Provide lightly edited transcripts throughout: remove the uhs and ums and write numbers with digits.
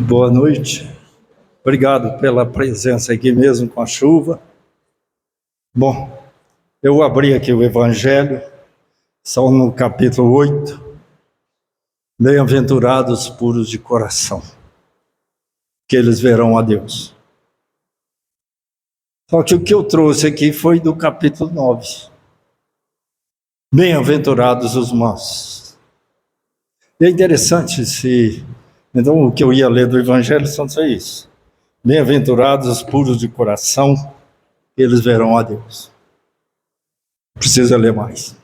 Boa noite. Obrigado pela presença aqui mesmo com a chuva. Bom, eu abri aqui o Evangelho, só no capítulo 8. Bem-aventurados puros de coração, que eles verão a Deus. Só que o que eu trouxe aqui foi do capítulo 9. Bem-aventurados os mansos. E é interessante Então, o que eu ia ler do Evangelho são só isso. Bem-aventurados os puros de coração, eles verão a Deus. Precisa ler mais.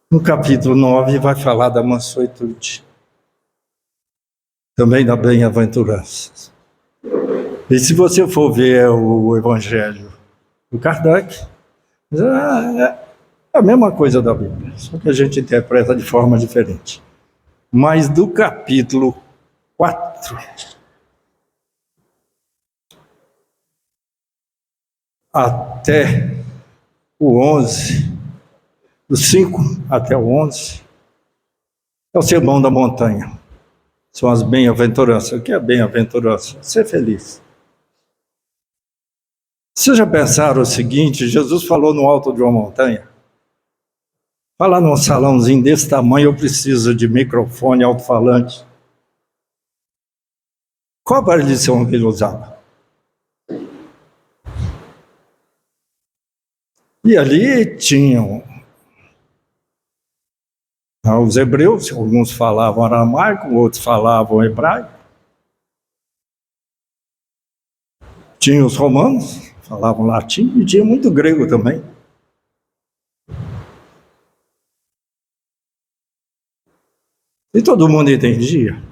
No capítulo 9 vai falar da mansuetude, também da bem-aventurança. E se você for ver o Evangelho do Kardec, é a mesma coisa da Bíblia, só que a gente interpreta de forma diferente. Mas do capítulo 4 até o 11, do 5 até o 11, é o Sermão da Montanha. São as bem-aventuranças. O que é bem-aventurança? Ser feliz. Vocês já pensaram o seguinte? Jesus falou no alto de uma montanha. Falar num salãozinho desse tamanho, eu preciso de microfone, alto-falante. Qual aparelho de som que ele usava? E ali tinham os hebreus, alguns falavam aramaico, outros falavam hebraico. Tinha os romanos, falavam latim, e tinha muito grego também. E todo mundo entendia.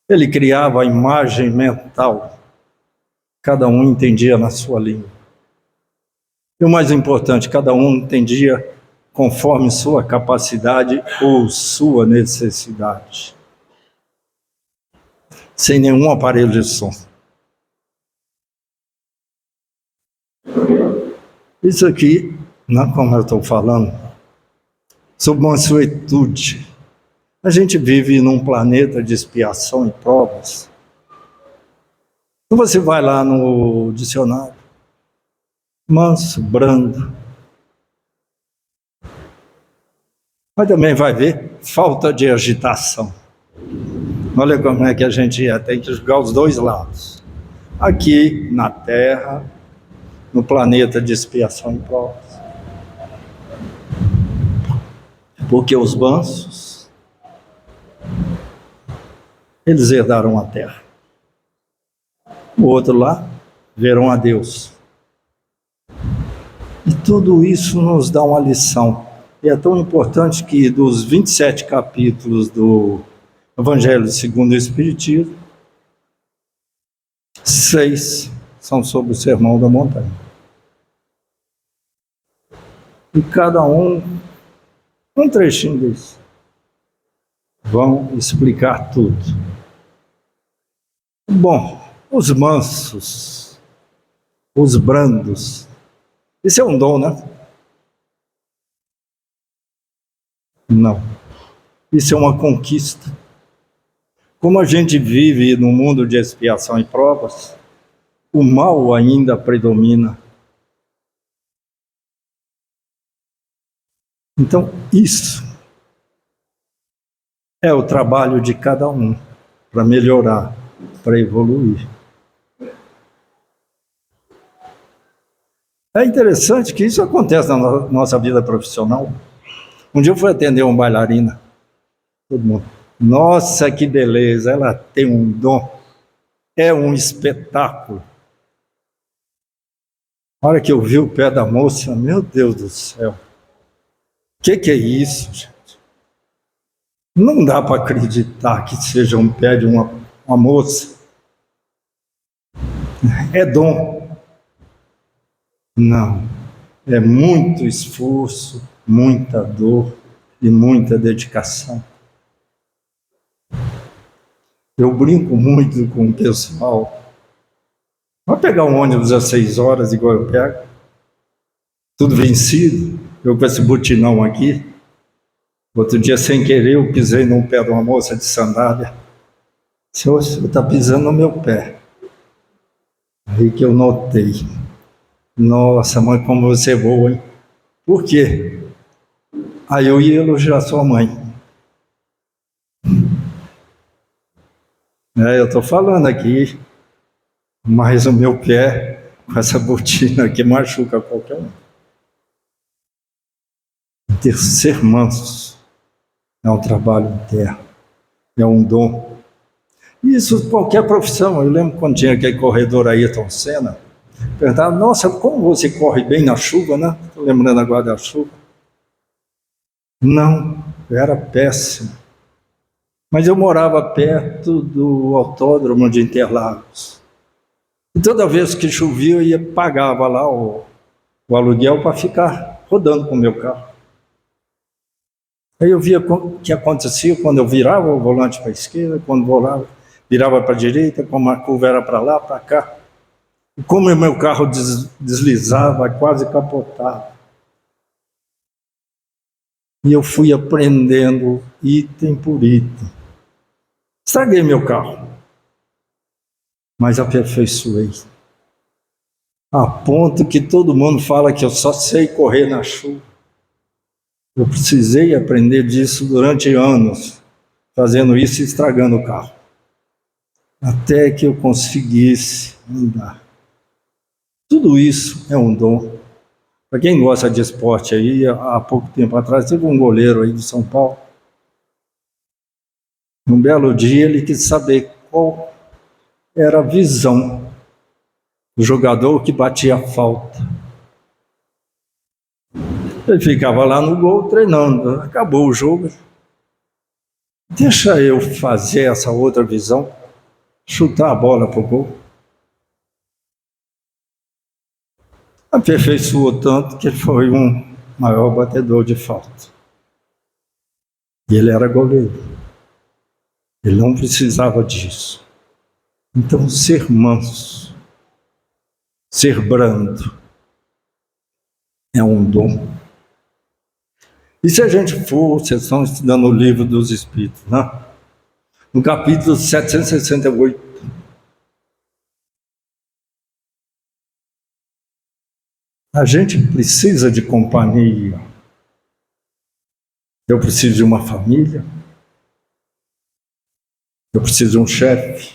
Ele criava a imagem mental. Cada um entendia na sua língua. E o mais importante, cada um entendia conforme sua capacidade ou sua necessidade. Sem nenhum aparelho de som. Isso aqui, como eu estou falando, sobre mansuetude. A gente vive num planeta de expiação e provas. Então você vai lá no dicionário, manso, brando. Mas também vai ver falta de agitação. Olha como é que a gente tem que jogar os dois lados. Aqui na Terra, no planeta de expiação e provas. Porque os mansos, eles herdaram a terra. O outro lá, verão a Deus. E tudo isso nos dá uma lição. E é tão importante que dos 27 capítulos do Evangelho segundo o Espiritismo, 6 são sobre o Sermão da Montanha. E cada um trechinho disso. Vão explicar tudo. Bom, os mansos, os brandos, isso é um dom, né? Não. Isso é uma conquista. Como a gente vive num mundo de expiação e provas, o mal ainda predomina. Então, isso é o trabalho de cada um para melhorar, para evoluir. É interessante que isso acontece na nossa vida profissional. Um dia eu fui atender uma bailarina. Todo mundo, nossa, que beleza, ela tem um dom. É um espetáculo. A hora que eu vi o pé da moça, meu Deus do céu. O que é isso, gente? Não dá para acreditar que seja um pé de uma moça. É dom. Não. É muito esforço, muita dor e muita dedicação. Eu brinco muito com o pessoal. Vai pegar um ônibus às 6 horas, igual eu pego, tudo vencido, eu com esse botinão aqui, Outro dia, sem querer, eu pisei num pé de uma moça de sandália. Senhor, você está pisando no meu pé. Aí que eu notei. Nossa, mãe, como você é boa, hein? Por quê? Aí eu ia elogiar sua mãe. Eu estou falando aqui, mas o meu pé, com essa botina aqui, machuca qualquer um. Ter ser manso é um trabalho interno, é um dom. Isso qualquer profissão. Eu lembro quando tinha aquele corredor Ayrton Senna, perguntava, nossa, como você corre bem na chuva, né? Estou lembrando agora da chuva. Não, eu era péssimo. Mas eu morava perto do autódromo de Interlagos. E toda vez que chovia, eu pagava lá o aluguel para ficar rodando com o meu carro. Aí eu via o que acontecia quando eu virava o volante para a esquerda, quando virava para a direita, como a curva era para lá, para cá. E como o meu carro deslizava, quase capotava. E eu fui aprendendo item por item. Estraguei meu carro, mas aperfeiçoei. A ponto que todo mundo fala que eu só sei correr na chuva. Eu precisei aprender disso durante anos, fazendo isso e estragando o carro. Até que eu conseguisse andar. Tudo isso é um dom. Para quem gosta de esporte aí, há pouco tempo atrás, teve um goleiro aí de São Paulo. Um belo dia ele quis saber qual era a visão do jogador que batia a falta. Ele ficava lá no gol treinando, acabou o jogo. Deixa eu fazer essa outra visão, chutar a bola para o gol. Aperfeiçoou tanto que ele foi um maior batedor de falta. E ele era goleiro. Ele não precisava disso. Então, ser manso, ser brando, é um dom. E se a gente for, vocês estão estudando o livro dos Espíritos, né? No capítulo 768, a gente precisa de companhia. Eu preciso de uma família. Eu preciso de um chefe.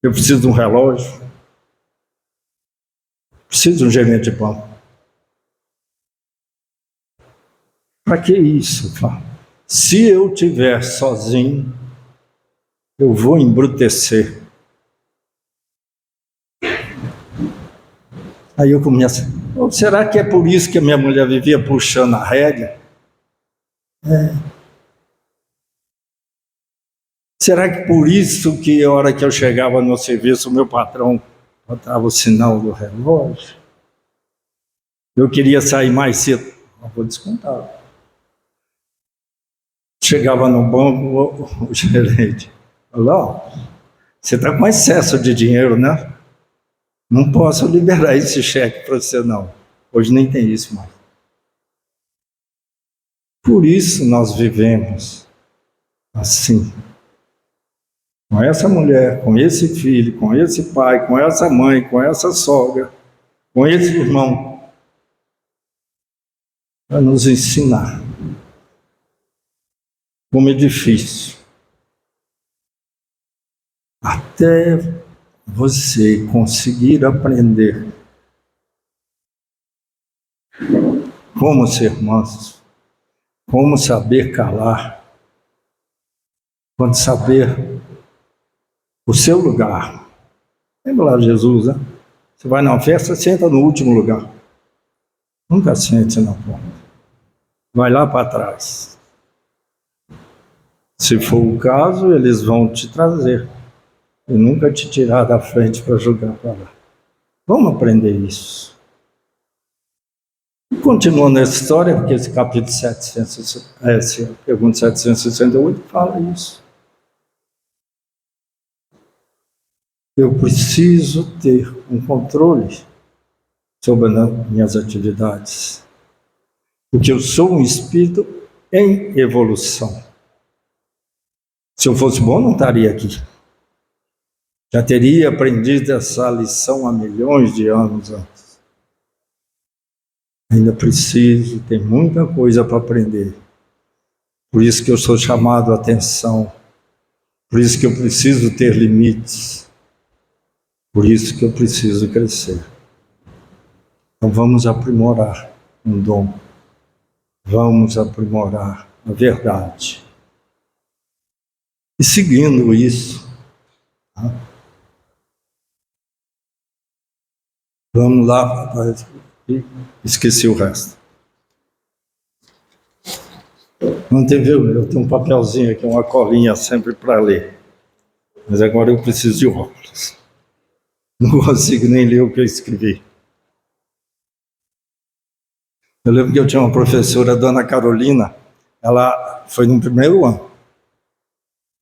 Eu preciso de um relógio. Preciso de um gerente de banco. Para que isso, Flávio? Se eu estiver sozinho, eu vou embrutecer. Aí eu começo, será que é por isso que a minha mulher vivia puxando a rédea? Será que por isso que a hora que eu chegava no serviço, o meu patrão botava o sinal do relógio? Eu queria sair mais cedo. Não vou descontar. Chegava no banco, o gerente falou, você está com excesso de dinheiro, né? Não posso liberar esse cheque para você, não. Hoje nem tem isso mais. Por isso nós vivemos assim. Com essa mulher, com esse filho, com esse pai, com essa mãe, com essa sogra, com esse irmão, para nos ensinar como é difícil. Até você conseguir aprender como ser manso, como saber calar, como saber o seu lugar. Lembra lá de Jesus, né? Você vai numa festa, senta no último lugar. Nunca sente na porta. Vai lá para trás. Se for o caso, eles vão te trazer. E nunca te tirar da frente para jogar para lá. Vamos aprender isso. E continuando essa história, porque esse capítulo 768, pergunta 768 fala isso. Eu preciso ter um controle sobre as minhas atividades. Porque eu sou um espírito em evolução. Se eu fosse bom, não estaria aqui. Já teria aprendido essa lição há milhões de anos antes. Ainda preciso, tem muita coisa para aprender. Por isso que eu sou chamado a atenção. Por isso que eu preciso ter limites. Por isso que eu preciso crescer. Então vamos aprimorar um dom. Vamos aprimorar a verdade. E seguindo isso, tá? Vamos lá, esqueci o resto. Não tem, viu? Eu tenho um papelzinho aqui, uma colinha sempre para ler. Mas agora eu preciso de óculos. Não consigo nem ler o que eu escrevi. Eu lembro que eu tinha uma professora, a dona Carolina, ela foi no primeiro ano.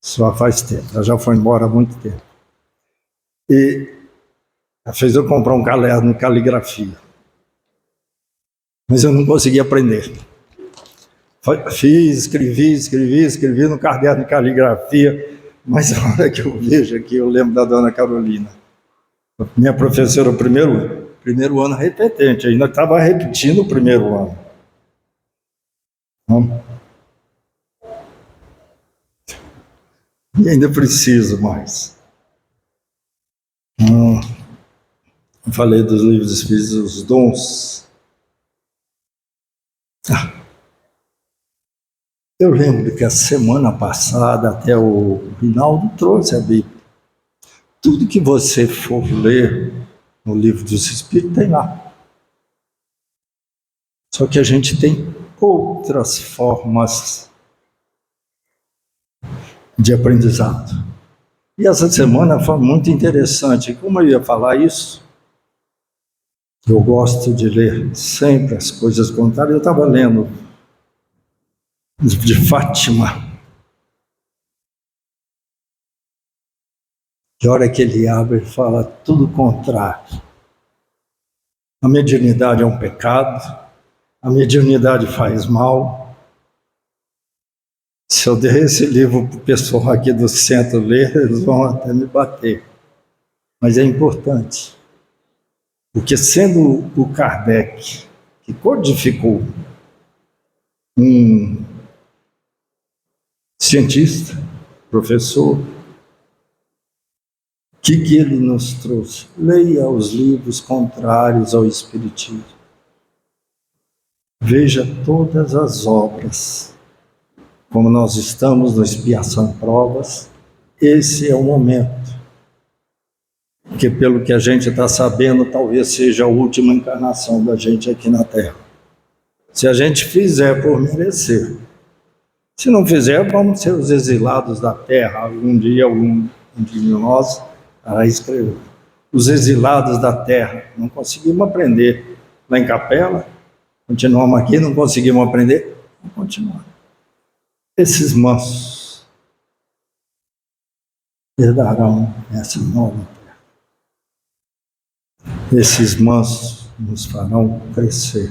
Só faz tempo, ela já foi embora há muito tempo. E ela fez eu comprar um caderno de caligrafia. Mas eu não conseguia aprender. Fiz, escrevi no caderno de caligrafia, mas a hora que eu vejo aqui, eu lembro da dona Carolina. Minha professora, o primeiro ano repetente, ainda estava repetindo o primeiro ano. E ainda preciso mais. Eu falei dos livros espíritos, os dons. Eu lembro que a semana passada, até o Rinaldo trouxe a Bíblia. Tudo que você for ler no livro dos Espíritos tem lá. Só que a gente tem outras formas de aprendizado. E essa semana foi muito interessante. Como eu ia falar isso, eu gosto de ler sempre as coisas contrárias. Eu estava lendo de Fátima. Que hora que ele abre e fala tudo contrário. A mediunidade é um pecado, a mediunidade faz mal. Se eu der esse livro para o pessoal aqui do centro ler, eles vão até me bater. Mas é importante. Porque sendo o Kardec, que codificou um cientista, professor, o que ele nos trouxe? Leia os livros contrários ao Espiritismo. Veja todas as obras. Como nós estamos no Expiação e Provas, esse é o momento. Porque pelo que a gente está sabendo, talvez seja a última encarnação da gente aqui na Terra. Se a gente fizer por merecer. Se não fizer, vamos ser os exilados da Terra. Algum dia de nós para escrever. Os exilados da Terra. Não conseguimos aprender lá em Capela. Continuamos aqui, não conseguimos aprender. Vamos continuar. Esses mansos herdarão essa nova terra. Esses mansos nos farão crescer.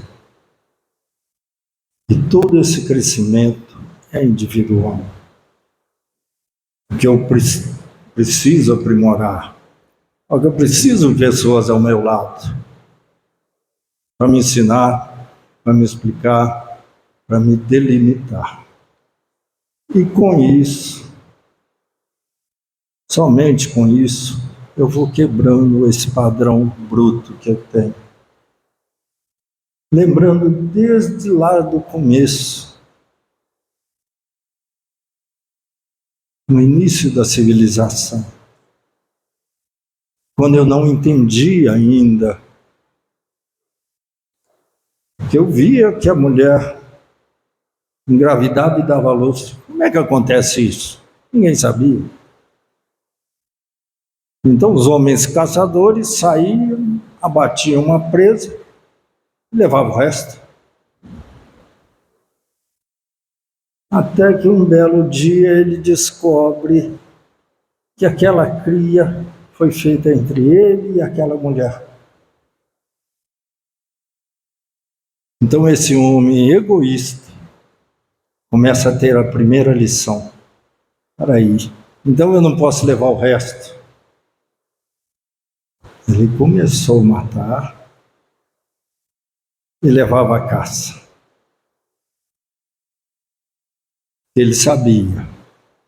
E todo esse crescimento é individual. O que eu preciso aprimorar, o que eu preciso de pessoas ao meu lado, para me ensinar, para me explicar, para me delimitar. E com isso, somente com isso, eu vou quebrando esse padrão bruto que eu tenho. Lembrando desde lá do começo, no início da civilização, quando eu não entendia ainda, que eu via que a mulher engravidava e dava à luz. Como é que acontece isso? Ninguém sabia. Então os homens caçadores saíam, abatiam uma presa e levavam o resto. Até que um belo dia ele descobre que aquela cria foi feita entre ele e aquela mulher. Então esse homem egoísta, começa a ter a primeira lição. Espera aí, então eu não posso levar o resto. Ele começou a matar e levava a caça. Ele sabia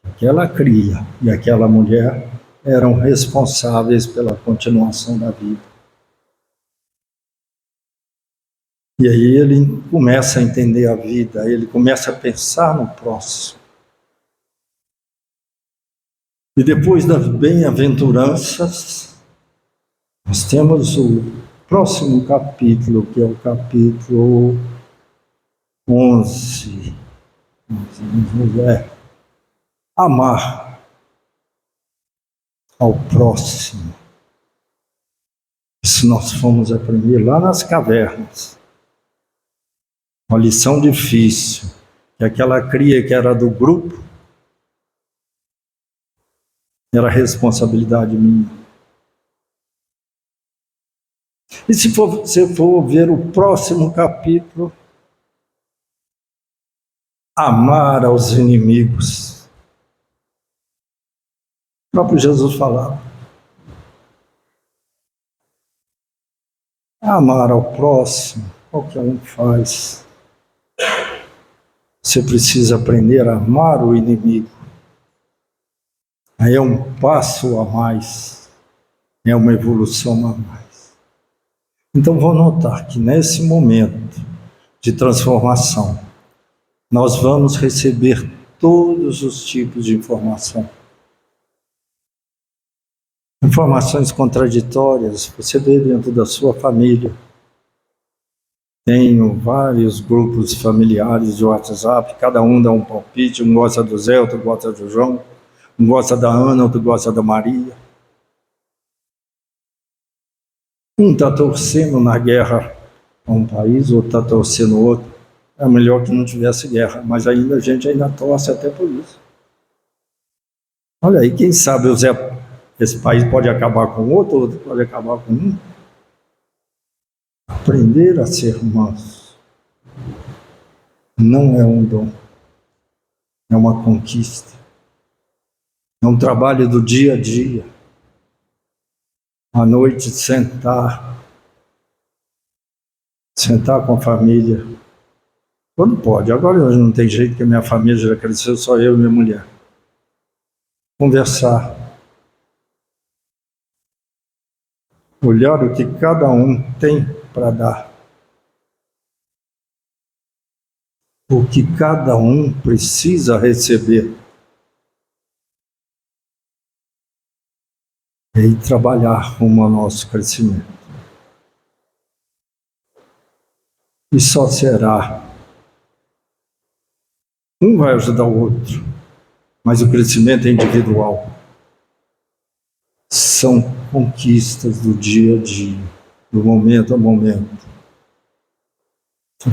que aquela cria e aquela mulher eram responsáveis pela continuação da vida. E aí ele começa a entender a vida, ele começa a pensar no próximo. E depois das bem-aventuranças, nós temos o próximo capítulo, que é o capítulo 11. Amar ao próximo. Isso nós fomos aprender lá nas cavernas. Uma lição difícil, que aquela cria que era do grupo, era responsabilidade minha. E se você for ver o próximo capítulo, amar aos inimigos. O próprio Jesus falava. Amar ao próximo, qualquer um faz. Você precisa aprender a amar o inimigo. Aí é um passo a mais, é uma evolução a mais. Então vou notar que nesse momento de transformação, nós vamos receber todos os tipos de informação. Informações contraditórias, você vê dentro da sua família. Tenho vários grupos familiares de WhatsApp, cada um dá um palpite, um gosta do Zé, outro gosta do João, um gosta da Ana, outro gosta da Maria. Um está torcendo na guerra a um país, outro está torcendo o outro. É melhor que não tivesse guerra, mas ainda a gente ainda torce até por isso. Olha aí, quem sabe o Zé, esse país pode acabar com o outro, outro pode acabar com um. Aprender a ser manso não é um dom, é uma conquista. É um trabalho do dia a dia. À noite, sentar com a família. Quando pode. Agora hoje não tem jeito, que a minha família já cresceu, só eu e minha mulher. Conversar. Olhar o que cada um tem para dar. O que cada um precisa receber. E trabalhar rumo ao nosso crescimento. E só será. Um vai ajudar o outro, mas o crescimento é individual. São conquistas do dia a dia, do momento a momento.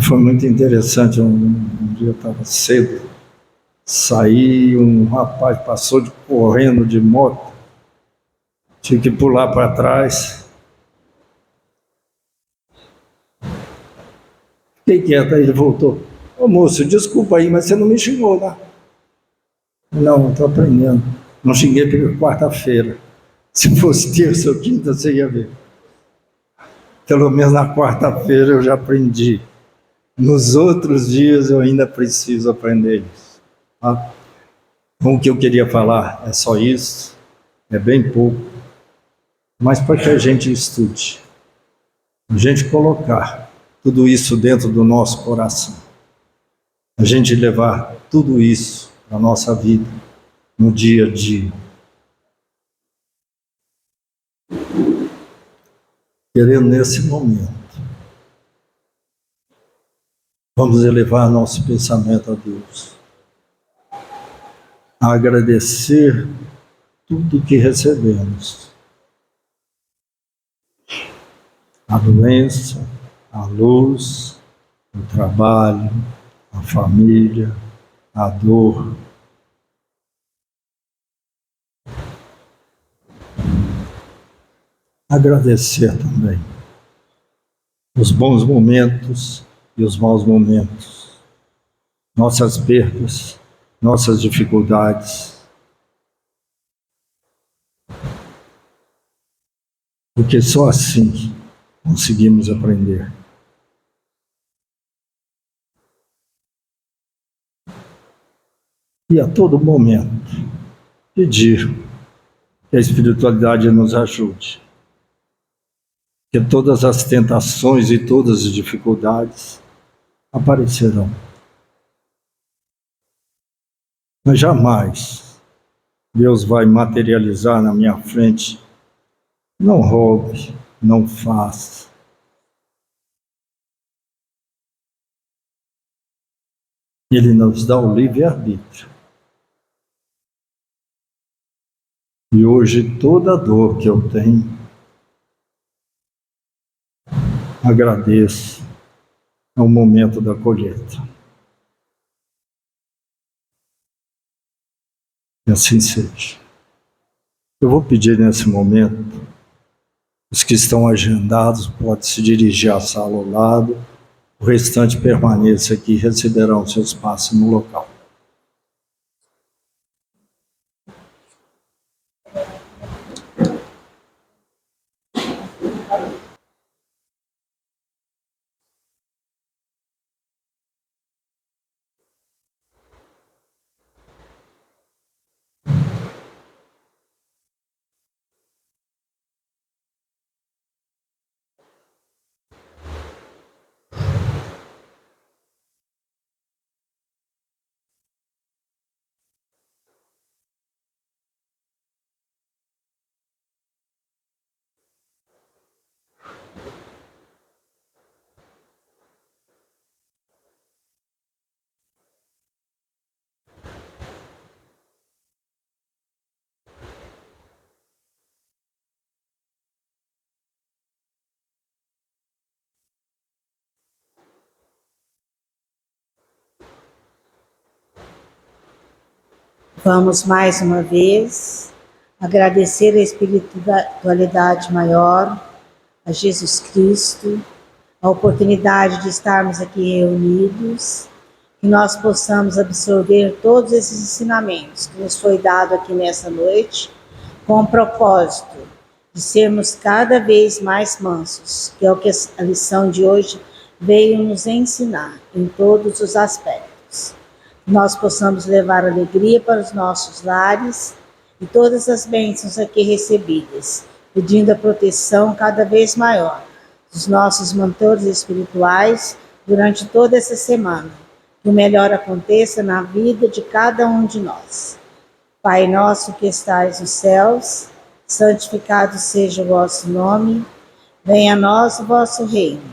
Foi muito interessante, um dia eu estava cedo, saí, um rapaz passou correndo de moto, tive que pular para trás. Fiquei quieto, aí ele voltou. Ô moço, desculpa aí, mas você não me xingou, né? Não, estou aprendendo. Não xinguei porque quarta-feira. Se fosse terça ou quinta, você ia ver. Pelo menos na quarta-feira eu já aprendi. Nos outros dias eu ainda preciso aprender isso. Tá? Então, o que eu queria falar é só isso, é bem pouco, mas para que a gente estude, a gente colocar tudo isso dentro do nosso coração, a gente levar tudo isso para a nossa vida, no dia a dia. Querendo nesse momento, vamos elevar nosso pensamento a Deus, a agradecer tudo que recebemos, a doença, a luz, o trabalho, a família, a dor. Agradecer também os bons momentos e os maus momentos. nossas perdas, nossas dificuldades. Porque só assim conseguimos aprender. E a todo momento pedir que a espiritualidade nos ajude. Que todas as tentações e todas as dificuldades aparecerão. Mas jamais Deus vai materializar na minha frente. Não roube, não faça. Ele nos dá o livre-arbítrio. E hoje toda a dor que eu tenho, agradeço ao momento da colheita. E assim seja. Eu vou pedir nesse momento, os que estão agendados podem se dirigir à sala ao lado, o restante permaneça aqui e receberão seu espaço no local. Vamos mais uma vez agradecer a espiritualidade maior, a Jesus Cristo, a oportunidade de estarmos aqui reunidos, que nós possamos absorver todos esses ensinamentos que nos foi dado aqui nessa noite, com o propósito de sermos cada vez mais mansos, que é o que a lição de hoje veio nos ensinar em todos os aspectos. Nós possamos levar alegria para os nossos lares e todas as bênçãos aqui recebidas, pedindo a proteção cada vez maior dos nossos mentores espirituais durante toda essa semana. Que o melhor aconteça na vida de cada um de nós. Pai nosso que estais nos céus, santificado seja o vosso nome, venha a nós o vosso reino.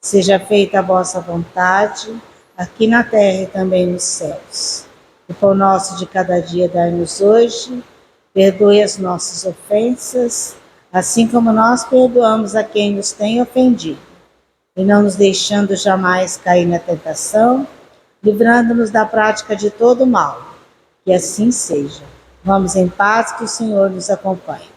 Seja feita a vossa vontade, aqui na terra e também nos céus. O pão nosso de cada dia dai-nos hoje, perdoe as nossas ofensas, assim como nós perdoamos a quem nos tem ofendido. E não nos deixando jamais cair na tentação, livrando-nos da prática de todo o mal. Que assim seja. Vamos em paz, que o Senhor nos acompanhe.